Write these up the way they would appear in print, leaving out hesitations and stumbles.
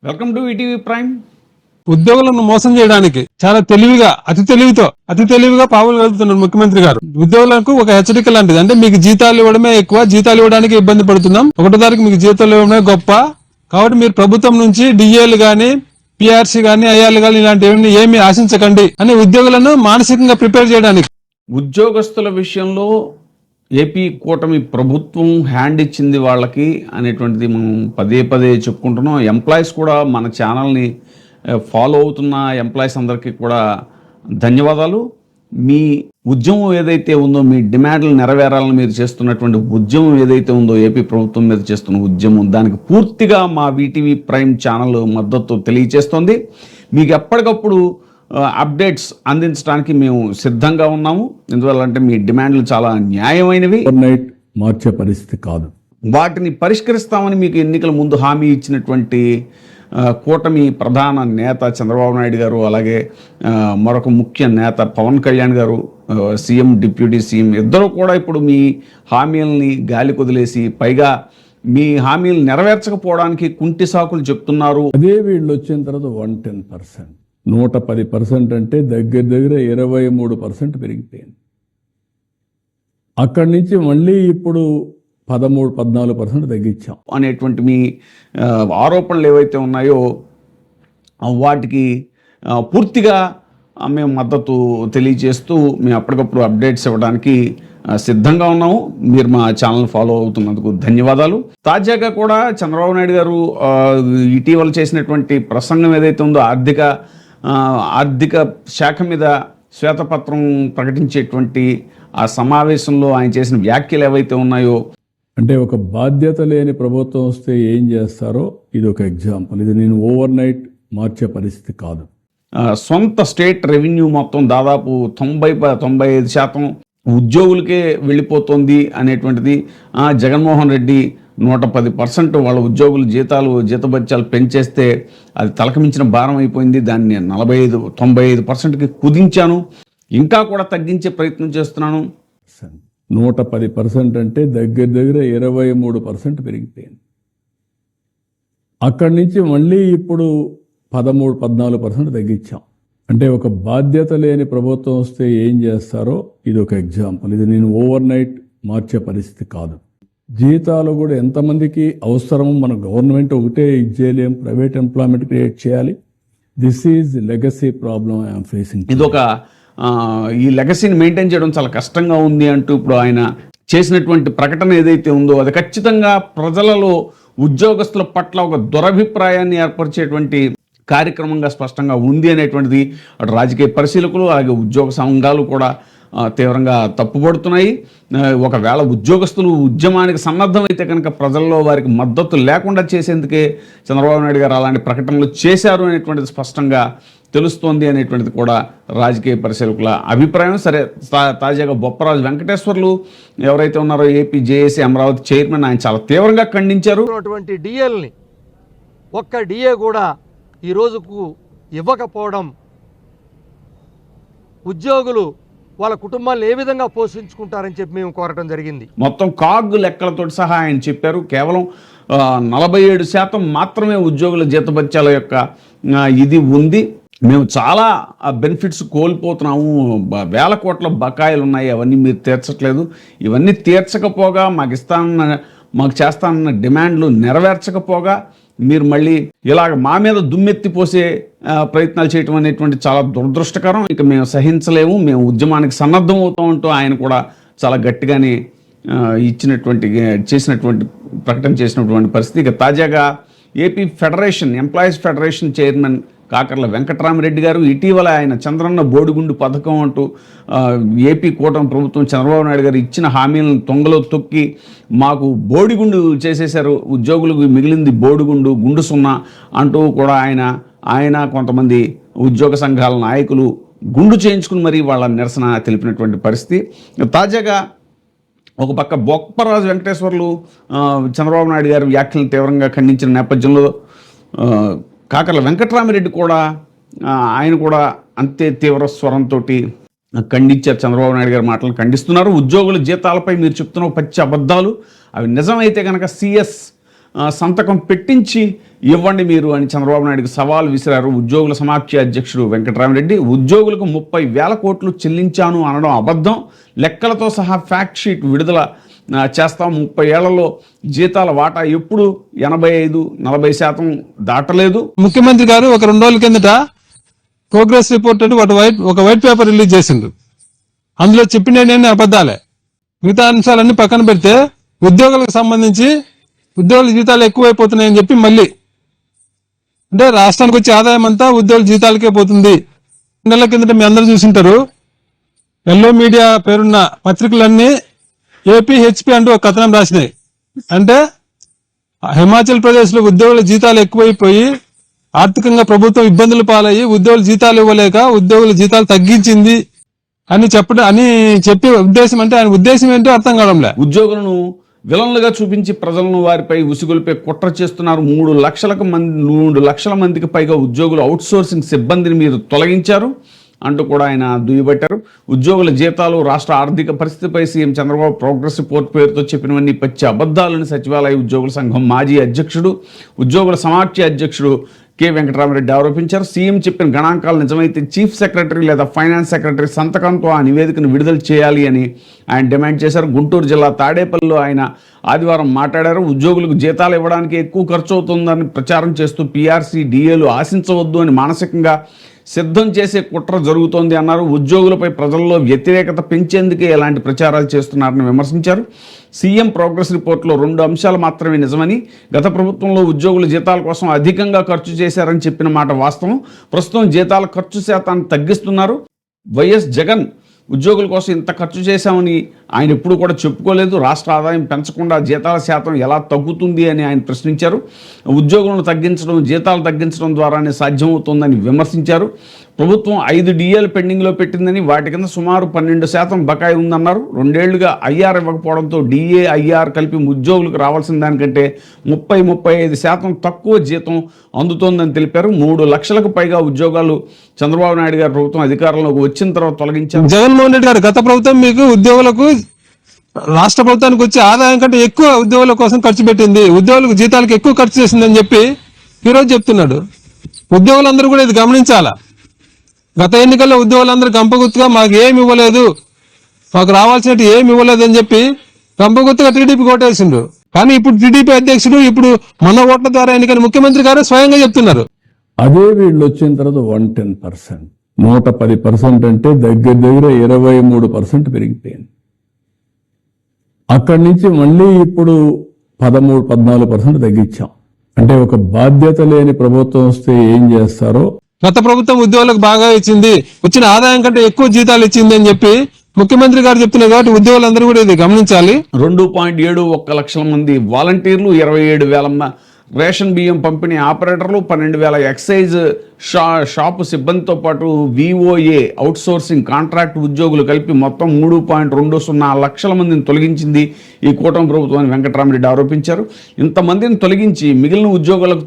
Welcome to ETV prime. ఉద్యోగులను మోసం చేయడానికి చాలా తెలివిగా అతి తెలివిగా పావులు కలుపుతున్నారు ముఖ్యమంత్రి గారు. ఉద్యోగులకు ఒక హెచ్చరిక లాంటిది. అంటే మీకు జీతాలు ఇవ్వడమే ఎక్కువ, జీతాలు ఇవ్వడానికి ఇబ్బంది పడుతున్నాం, 1వ తారీఖు మీకు జీతాలు ఇవ్వడమే గొప్ప, కాబట్టి మీరు ప్రభుత్వం నుంచి డిఏలు గాని పిఆర్సీ గాని ఐఆర్లు గాని ఇలాంటివన్నీ ఏమీ ఆశించకండి అని ఉద్యోగులను మానసికంగా ప్రిపేర్ చేయడానికి. ఉద్యోగస్తుల విషయంలో ఏపీ కూటమి ప్రభుత్వం హ్యాండ్ ఇచ్చింది వాళ్ళకి అనేటువంటిది మనం పదే పదే చెప్పుకుంటున్నాం. ఎంప్లాయీస్ కూడా మన ఛానల్ని ఫాలో అవుతున్న ఎంప్లాయీస్ అందరికీ కూడా ధన్యవాదాలు. మీ ఉద్యమం ఏదైతే ఉందో, మీ డిమాండ్లు నెరవేరాలని మీరు చేస్తున్నటువంటి ఉద్యమం ఏదైతే ఉందో, ఏపీ ప్రభుత్వం మీద చేస్తున్న ఉద్యమం, దానికి పూర్తిగా మా వీటీవీ ప్రైమ్ ఛానల్ మద్దతు తెలియజేస్తోంది. మీకు ఎప్పటికప్పుడు అప్డేట్స్ అందించడానికి మేము సిద్ధంగా ఉన్నాము. ఎందువల్లంటే మీ డిమాండ్లు చాలా న్యాయమైనవి, నైట్ మార్చే పరిస్థితి కాదు. వాటిని పరిష్కరిస్తామని మీకు ఎన్నికల ముందు హామీ ఇచ్చినటువంటి కూటమి ప్రధాన నేత చంద్రబాబు నాయుడు గారు, అలాగే మరొక ముఖ్య నేత పవన్ కళ్యాణ్ గారు, సీఎం డిప్యూటీ సీఎం ఇద్దరు కూడా ఇప్పుడు మీ హామీలని గాలి కొదిలేసి, పైగా మీ హామీలు నెరవేర్చకపోవడానికి కుంటి సాకులు చెప్తున్నారు. అదే వీళ్ళు వచ్చిన తర్వాత 110%, 110% అంటే దగ్గర 23% పెరిగిపోయింది. అక్కడి నుంచి మళ్ళీ ఇప్పుడు 13-14% తగ్గించాం అనేటువంటి మీ ఆరోపణలు ఏవైతే ఉన్నాయో వాటికి పూర్తిగా మేము మద్దతు తెలియజేస్తూ మేము అప్పటికప్పుడు అప్డేట్స్ ఇవ్వడానికి సిద్ధంగా ఉన్నాము. మీరు మా ఛానల్ ఫాలో అవుతున్నందుకు ధన్యవాదాలు. తాజాగా కూడా చంద్రబాబు నాయుడు గారు ఇటీవల చేసినటువంటి ప్రసంగం ఏదైతే ఉందో, ఆర్థిక శాఖ మీద శ్వేతపత్రం ప్రకటించేటువంటి ఆ సమావేశంలో ఆయన చేసిన వ్యాఖ్యలు ఏవైతే ఉన్నాయో, అంటే ఒక బాధ్యత లేని ప్రభుత్వం వస్తే ఏం చేస్తారో ఇది ఒక ఎగ్జాంపుల్. ఇది నేను ఓవర్ నైట్ మార్చే పరిస్థితి కాదు. సొంత స్టేట్ రెవెన్యూ మొత్తం దాదాపు 90-95% ఉద్యోగులకే వెళ్ళిపోతుంది అనేటువంటిది. జగన్మోహన్ రెడ్డి 110% వాళ్ళ ఉద్యోగుల జీతభత్యాలు పెంచేస్తే అది తలకమించిన భారం అయిపోయింది. దాన్ని 45-95%కి కుదించాను, ఇంకా కూడా తగ్గించే ప్రయత్నం చేస్తున్నాను. 110% అంటే దగ్గర 23% పెరిగిపోయింది. అక్కడి నుంచి మళ్ళీ ఇప్పుడు 13-14% తగ్గించాం. అంటే ఒక బాధ్యత లేని ప్రభుత్వం వస్తే ఏం చేస్తారో ఇది ఒక ఎగ్జాంపుల్. ఇది నేను ఓవర్ నైట్ మార్చే పరిస్థితి కాదు. జీతాలు కూడా ఎంతమందికి అవసరమో మన గవర్నమెంట్ ఒకటే చేయలేం, ప్రైవేట్ ఎంప్లాయ్మెంట్ క్రియేట్ చేయాలి. This is legacy problem I'm facing. ఇదొక ఈ లెగసీని మెయింటైన్ చేయడం చాలా కష్టంగా ఉంది అంటూ ఇప్పుడు ఆయన చేసినటువంటి ప్రకటన ఏదైతే ఉందో, అది ఖచ్చితంగా ప్రజలలో ఉద్యోగస్తుల పట్ల ఒక దురభిప్రాయాన్ని ఏర్పరిచేటువంటి కార్యక్రమంగా స్పష్టంగా ఉంది అనేటువంటిది అటు రాజకీయ పరిశీలకులు, అలాగే ఉద్యోగ సంఘాలు కూడా తీవ్రంగా తప్పుపడుతున్నాయి. ఒకవేళ ఉద్యోగస్తులు ఉద్యమానికి సన్నద్ధమైతే కనుక ప్రజల్లో వారికి మద్దతు లేకుండా చేసేందుకే చంద్రబాబు నాయుడు గారు అలాంటి ప్రకటనలు చేశారు అనేటువంటిది స్పష్టంగా తెలుస్తోంది అనేటువంటిది కూడా రాజకీయ పరిశీలకుల అభిప్రాయం. సరే, తాజాగా బొప్పరాజు వెంకటేశ్వర్లు ఎవరైతే ఉన్నారో ఏపీ జేఏసీ అమరావతి చైర్మన్, ఆయన చాలా తీవ్రంగా ఖండించారు. డిఎల్ని ఒక్క డిఏ కూడా ఈ రోజుకు ఇవ్వకపోవడం, ఉద్యోగులు వాళ్ళ కుటుంబాలను ఏ విధంగా పోషించుకుంటారని చెప్పి మేము కోరటం జరిగింది. మొత్తం కాగ్ లెక్కలతో సహా ఆయన చెప్పారు. కేవలం 47% మాత్రమే ఉద్యోగుల జీతభత్యాల యొక్క ఇది ఉంది. మేము చాలా బెనిఫిట్స్ కోల్పోతున్నాము, వేల కోట్ల బకాయిలు ఉన్నాయి, అవన్నీ మీరు తీర్చట్లేదు. ఇవన్నీ తీర్చకపోగా మాకు చేస్తానన్న డిమాండ్లు నెరవేర్చకపోగా మీరు మళ్ళీ ఇలాగ మా మీద దుమ్మెత్తిపోసే ప్రయత్నాలు చేయటం అనేటువంటి చాలా దురదృష్టకరం. ఇక మేము సహించలేము, మేము ఉద్యమానికి సన్నద్ధం అవుతామంటూ ఆయన కూడా చాలా గట్టిగానే చేసినటువంటి ప్రకటన చేసినటువంటి పరిస్థితి. ఇక తాజాగా AP employees federation chairman Kakarla Venkatarama Reddy గారు ఇటీవల ఆయన చంద్రన్న బోడిగుండు పథకం అంటూ ఏపీ కూటమి ప్రభుత్వం చంద్రబాబు నాయుడు గారు ఇచ్చిన హామీలను తొంగలో తొక్కి మాకు బోడిగుండు చేసేశారు, ఉద్యోగులకు మిగిలింది బోడిగుండు, గుండు సున్నా అంటూ కూడా ఆయన కొంతమంది ఉద్యోగ సంఘాల నాయకులు గుండు చేయించుకుని మరీ వాళ్ళ నిరసన తెలిపినటువంటి పరిస్థితి. తాజాగా ఒక పక్క బొప్పరాజు వెంకటేశ్వర్లు చంద్రబాబు నాయుడు గారి వ్యాఖ్యలను తీవ్రంగా ఖండించిన నేపథ్యంలో కాకర్ల వెంకటరామరెడ్డి కూడా ఆయన కూడా అంతే తీవ్ర స్వరంతో ఖండించారు. చంద్రబాబు నాయుడు గారి మాటలను ఖండిస్తున్నారు. ఉద్యోగుల జీతాలపై మీరు చెప్తున్న పచ్చి అబద్ధాలు, అవి నిజమైతే కనుక సిఎస్ సంతకం పెట్టించి ఇవ్వండి మీరు అని చంద్రబాబు నాయుడుకి సవాల్ విసిరారు ఉద్యోగుల సమాఖ్య అధ్యక్షుడు వెంకటరామరెడ్డి. ఉద్యోగులకు 30,000 కోట్లు చెల్లించాను అనడం అబద్ధం, లెక్కలతో సహా ఫ్యాక్ట్ షీట్ విడుదల చేస్తాం, 30 ఏళ్లలో జీతాల వాటా ఎప్పుడు 85-40% దాటలేదు. ముఖ్యమంత్రి గారు ఒక 2 రోజుల కిందట ప్రోగ్రెస్ రిపోర్ట్ అని ఒక వైట్ పేపర్ రిలీజ్ చేసిండు. అందులో చెప్పినవి అబద్ధాలే, మిగతా అంశాలన్నీ పక్కన పెడితే ఉద్యోగులకు సంబంధించి ఉద్యోగుల జీతాలు ఎక్కువైపోతున్నాయని చెప్పి మళ్ళీ అంటే రాష్ట్రానికి వచ్చే ఆదాయం అంతా ఉద్యోగుల జీతాలకే పోతుంది. నెలల కిందట మీ అందరూ చూసింటారు, ఎల్లో మీడియా పేరున్న పత్రికలన్నీ ఏపీహెచ్పి అంటూ ఒక కథనం రాసినాయి. అంటే హిమాచల్ ప్రదేశ్ లో ఉద్యోగుల జీతాలు ఎక్కువైపోయి ఆర్థికంగా ప్రభుత్వం ఇబ్బందులు పాలయ్యి ఉద్యోగుల జీతాలు ఇవ్వలేక ఉద్యోగుల జీతాలు తగ్గించింది అని చెప్పే ఉద్దేశం. అంటే ఆయన ఉద్దేశం ఏంటో అర్థం కావడంలే. ఉద్యోగులను విలన్లుగా చూపించి ప్రజలను వారిపై ఉసుగొల్పే కుట్ర చేస్తున్నారు. 3 లక్షల మందికి పైగా ఉద్యోగులు అవుట్సోర్సింగ్ సిబ్బందిని మీరు తొలగించారు అంటూ కూడా ఆయన దుయ్యబట్టారు. ఉద్యోగుల జీతాలు, రాష్ట్ర ఆర్థిక పరిస్థితిపై సీఎం చంద్రబాబు ప్రోగ్రెస్ రిపోర్ట్ పేరుతో చెప్పినవన్నీ పచ్చి అబద్ధాలని సచివాలయ ఉద్యోగుల సంఘం మాజీ అధ్యక్షుడు, ఉద్యోగుల సమాఖ్య అధ్యక్షుడు కె వెంకటరామరెడ్డి ఆరోపించారు. సీఎం చెప్పిన గణాంకాలు నిజమైతే చీఫ్ సెక్రటరీ లేదా ఫైనాన్స్ సెక్రటరీ సంతకంతో ఆ నివేదికను విడుదల చేయాలి అని ఆయన డిమాండ్ చేశారు. గుంటూరు జిల్లా తాడేపల్లిలో ఆయన ఆదివారం మాట్లాడారు. ఉద్యోగులకు జీతాలు ఇవ్వడానికి ఎక్కువ ఖర్చు అవుతుందని ప్రచారం చేస్తూ పీఆర్సీ, డిఏలు ఆశించవద్దు అని మానసికంగా సిద్ధం చేసే కుట్ర జరుగుతోంది అన్నారు. ఉద్యోగులపై ప్రజల్లో వ్యతిరేకత పెంచేందుకే ఇలాంటి ప్రచారాలు చేస్తున్నారని విమర్శించారు. సీఎం ప్రోగ్రెస్ రిపోర్ట్లో 2 అంశాలు మాత్రమే నిజమని, గత ప్రభుత్వంలో ఉద్యోగుల జీతాల కోసం అధికంగా ఖర్చు చేశారని చెప్పిన మాట వాస్తవం. ప్రస్తుతం జీతాల ఖర్చు శాతాన్ని తగ్గిస్తున్నారు. వైఎస్ జగన్ ఉద్యోగుల కోసం ఇంత ఖర్చు చేశామని ఆయన ఎప్పుడు కూడా చెప్పుకోలేదు. రాష్ట్ర ఆదాయం పెంచకుండా జీతాల శాతం ఎలా తగ్గుతుంది అని ఆయన ప్రశ్నించారు. ఉద్యోగులను తగ్గించడం, జీతాలు తగ్గించడం ద్వారానే సాధ్యమవుతుందని విమర్శించారు. ప్రభుత్వం 5 డిఏలు పెండింగ్లో పెట్టిందని, వాటి కింద సుమారు 12% బకాయి ఉందన్నారు. 2 ఏళ్లుగా ఐఆర్ ఇవ్వకపోవడంతో డిఏ, ఐఆర్ కలిపి ఉద్యోగులకు రావాల్సిన దానికంటే 30-35% తక్కువ జీతం అందుతోందని తెలిపారు. 3 లక్షలకు పైగా ఉద్యోగాలు చంద్రబాబు నాయుడు గారి ప్రభుత్వం అధికారంలోకి వచ్చిన తర్వాత తొలగించారు. జగన్మోహన్ రెడ్డి గారు గత ప్రభుత్వం మీకు ఉద్యోగులకు రాష్ట్ర ప్రభుత్వానికి వచ్చే ఆదాయం కంటే ఎక్కువ ఉద్యోగుల కోసం ఖర్చు పెట్టింది, ఉద్యోగులకు జీతాలకు ఎక్కువ ఖర్చు చేసిందని చెప్పి ఈరోజు చెప్తున్నాడు. ఉద్యోగులందరూ కూడా ఇది గమనించాలా. గత ఎన్నికల్లో ఉద్యోగులందరూ గంపగుత్తుగా మాకు ఏమి ఇవ్వలేదు, మాకు రావాల్సినట్టు ఏమి ఇవ్వలేదు అని చెప్పి గంపగుత్తుగా టీడీపీ కోటేసిండు. కానీ ఇప్పుడు టీడీపీ అధ్యక్షుడు, ఇప్పుడు మన ఓట్ల ద్వారా ఎన్నికైన ముఖ్యమంత్రి గారు స్వయంగా చెప్తున్నారు. అదే వీళ్ళు వచ్చిన తర్వాత 110%, 110% అంటే దగ్గర 23% పెరిగిపోయింది. అక్కడి నుంచి మళ్ళీ ఇప్పుడు 13-14% తగ్గించాం. అంటే ఒక బాధ్యత లేని ప్రభుత్వం వస్తే ఏం చేస్తారో. గత ప్రభుత్వం ఉద్యోగులకు బాగా ఇచ్చింది, వచ్చిన ఆదాయం కంటే ఎక్కువ జీతాలు ఇచ్చింది అని చెప్పి ముఖ్యమంత్రి గారు చెప్తున్నారు. కాబట్టి ఉద్యోగులందరూ కూడా ఇది గమనించాలి. 2.71 లక్షల మంది వాలంటీర్లు, 27,000 రేషన్ బియ్యం పంపిణీ ఆపరేటర్లు, 12,000 ఎక్సైజ్ షాపు సిబ్బందితో పాటు విఓఏ అవుట్సోర్సింగ్ కాంట్రాక్ట్ ఉద్యోగులు కలిపి మొత్తం 3.20 లక్షల మందిని తొలగించింది ఈ కూటమి ప్రభుత్వం అని వెంకటరామరెడ్డి ఆరోపించారు. ఇంతమందిని తొలగించి మిగిలిన ఉద్యోగులకు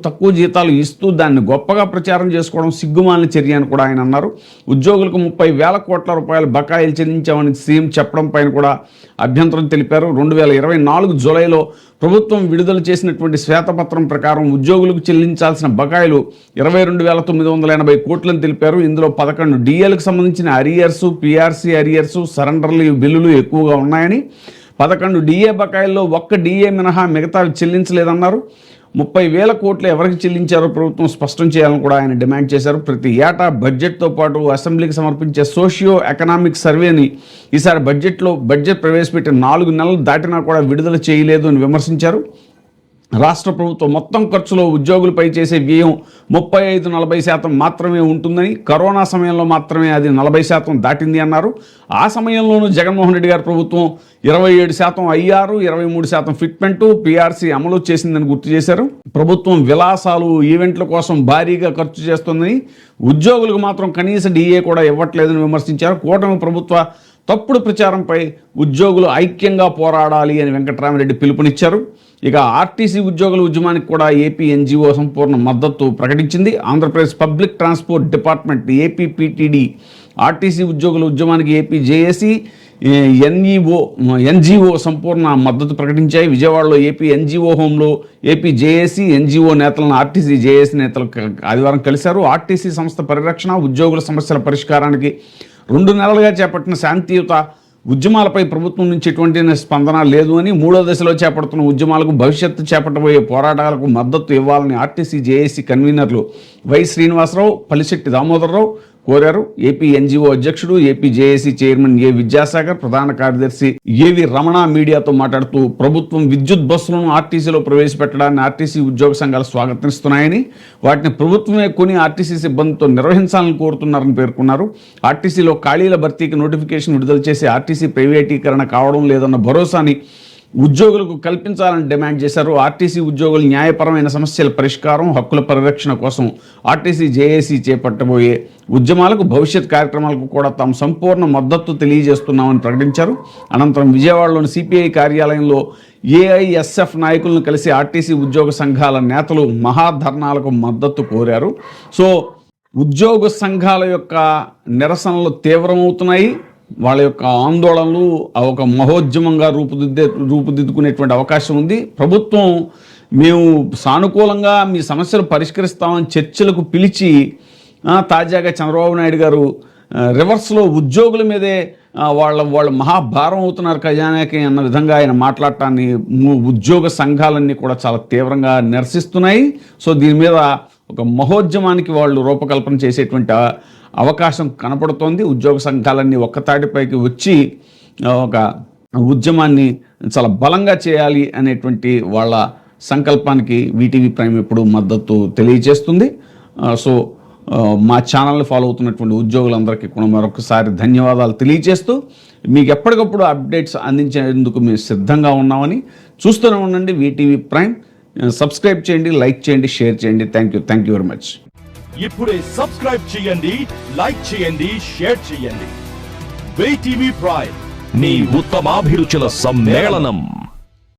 తక్కువ జీతాలు ఇస్తూ దాన్ని గొప్పగా ప్రచారం చేసుకోవడం సిగ్గుమాలిన చర్య అని కూడా ఆయన అన్నారు. ఉద్యోగులకు 30,000 కోట్ల రూపాయలు బకాయిలు చెల్లించామని సీఎం చెప్పడం పైన కూడా అభ్యంతరం తెలిపారు. 2024 జూలైలో ప్రభుత్వం విడుదల చేసినటువంటి శ్వేతపత్రం ప్రకారం ఉద్యోగులకు చెల్లించాల్సిన బకాయిలు 22,980 కోట్లని తెలిపారు. ఇందులో 11 డిఏలకు సంబంధించిన అరియర్స్, పిఆర్సీ అరియర్స్, సరెండర్లు బిల్లులు ఎక్కువగా ఉన్నాయని, 11 డిఏ బకాయిల్లో 1 డిఏ మినహా మిగతా చెల్లించలేదన్నారు. 30,000 కోట్లు ఎవరికి చెల్లించారో ప్రభుత్వం స్పష్టం చేయాలని కూడా ఆయన డిమాండ్ చేశారు. ప్రతి ఏటా బడ్జెట్తో పాటు అసెంబ్లీకి సమర్పించే సోషియో ఎకనామిక్ సర్వేని ఈసారి బడ్జెట్ ప్రవేశపెట్టి 4 నెలలు దాటినా కూడా విడుదల చేయలేదు అని విమర్శించారు. రాష్ట్ర ప్రభుత్వం మొత్తం ఖర్చులో ఉద్యోగులపై చేసే వ్యయం 35-40% మాత్రమే ఉంటుందని, కరోనా సమయంలో మాత్రమే అది 40% దాటింది అన్నారు. ఆ సమయంలోనూ జగన్మోహన్ రెడ్డి గారి ప్రభుత్వం 27% ఐఆర్, 23% ఫిట్మెంట్, పిఆర్సీ అమలు చేసిందని గుర్తు చేశారు. ప్రభుత్వం విలాసాలు, ఈవెంట్ల కోసం భారీగా ఖర్చు చేస్తుందని, ఉద్యోగులకు మాత్రం కనీస డిఏ కూడా ఇవ్వట్లేదని విమర్శించారు. కూటమి ప్రభుత్వ తప్పుడు ప్రచారంపై ఉద్యోగులు ఐక్యంగా పోరాడాలి అని వెంకటరామరెడ్డి పిలుపునిచ్చారు. ఇక ఆర్టీసీ ఉద్యోగుల ఉద్యమానికి కూడా ఏపీ ఎన్జిఓ సంపూర్ణ మద్దతు ప్రకటించింది. Andhra Pradesh public transport department APPTD RTC ఉద్యోగుల ఉద్యమానికి ఏపీ జేఏసీ, ఎన్జిఓ సంపూర్ణ మద్దతు ప్రకటించాయి. విజయవాడలో AP NGO హోంలో AP JAC NGO నేతలను ఆర్టీసీ జేఏసీ నేతలు ఆదివారం కలిశారు. ఆర్టీసీ సంస్థ పరిరక్షణ, ఉద్యోగుల సమస్యల పరిష్కారానికి 2 నెలలుగా చేపట్టిన శాంతియుత ఉద్యమాలపై ప్రభుత్వం నుంచి ఎటువంటి స్పందన లేదు అని, 3వ దశలో చేపడుతున్న ఉద్యమాలకు, భవిష్యత్తు చేపట్టబోయే పోరాటాలకు మద్దతు ఇవ్వాలని ఆర్టీసీ జేఏసీ కన్వీనర్లు వై శ్రీనివాసరావు, పల్లిశెట్టి దామోదరరావు కోరారు. ఏపీ ఎన్జిఓ అధ్యక్షుడు, ఏపీ జేఏసీ చైర్మన్ ఏ విద్యాసాగర్, ప్రధాన కార్యదర్శి ఏవి రమణ మీడియాతో మాట్లాడుతూ ప్రభుత్వం విద్యుత్ బస్సులను ఆర్టీసీలో ప్రవేశపెట్టడాన్ని ఆర్టీసీ ఉద్యోగ సంఘాలు స్వాగతిస్తున్నాయని, వాటిని ప్రభుత్వమే కొని ఆర్టీసీ సిబ్బందితో నిర్వహించాలని కోరుతున్నారని పేర్కొన్నారు. ఆర్టీసీలో ఖాళీల భర్తీకి నోటిఫికేషన్ విడుదల చేసి ఆర్టీసీ ప్రైవేటీకరణ కావడం లేదన్న భరోసాని ఉద్యోగులకు కల్పించాలని డిమాండ్ చేశారు. ఆర్టీసీ ఉద్యోగులు న్యాయపరమైన సమస్యల పరిష్కారం, హక్కుల పరిరక్షణ కోసం ఆర్టీసీ జేఏసీ చేపట్టబోయే ఉద్యమాలకు, భవిష్యత్ కార్యక్రమాలకు కూడా తాము సంపూర్ణ మద్దతు తెలియజేస్తున్నామని ప్రకటించారు. అనంతరం విజయవాడలోని సిపిఐ కార్యాలయంలో ఏఐఎస్ఎఫ్ నాయకులను కలిసి ఆర్టీసీ ఉద్యోగ సంఘాల నేతలు మహాధర్నాలకు మద్దతు కోరారు. సో ఉద్యోగ సంఘాల యొక్క నిరసనలు తీవ్రమవుతున్నాయి. వాళ్ళ యొక్క ఆందోళనలు ఒక మహోద్యమంగా రూపుదిద్దుకునేటువంటి అవకాశం ఉంది. ప్రభుత్వం మేము సానుకూలంగా మీ సమస్యలు పరిష్కరిస్తామని చర్చలకు పిలిచి తాజాగా చంద్రబాబు నాయుడు గారు రివర్స్లో ఉద్యోగుల మీదే వాళ్ళు మహాభారం అవుతున్నారు ఖజానాకి అన్న విధంగా ఆయన మాట్లాడటాన్ని ఉద్యోగ సంఘాలన్నీ కూడా చాలా తీవ్రంగా నిరసిస్తున్నాయి. సో దీని మీద ఒక మహోద్యమానికి వాళ్ళు రూపకల్పన చేసేటువంటి అవకాశం కనపడుతోంది. ఉద్యోగ సంఘాలన్నీ ఒక్కతాటిపైకి వచ్చి ఒక ఉద్యమాన్ని చాలా బలంగా చేయాలి అనేటువంటి వాళ్ళ సంకల్పానికి వీటీవీ ప్రైమ్ ఎప్పుడు మద్దతు తెలియజేస్తుంది. సో మా ఛానల్ని ఫాలో అవుతున్నటువంటి ఉద్యోగులందరికీ కూడా మరొకసారి ధన్యవాదాలు తెలియజేస్తూ, మీకు ఎప్పటికప్పుడు అప్డేట్స్ అందించేందుకు మేము సిద్ధంగా ఉన్నామని. చూస్తూనే ఉండండి వీటీవీ ప్రైమ్. సబ్స్క్రైబ్ చేయండి, లైక్ చేయండి, షేర్ చేయండి. Thank you very much. ఇప్పుడే సబ్స్క్రైబ్ చేయండి, లైక్ చేయండి, షేర్ చేయండి. వీటీవీ ప్రైమ్, మీ ఉత్తమాభిరుచుల సమ్మేళనం.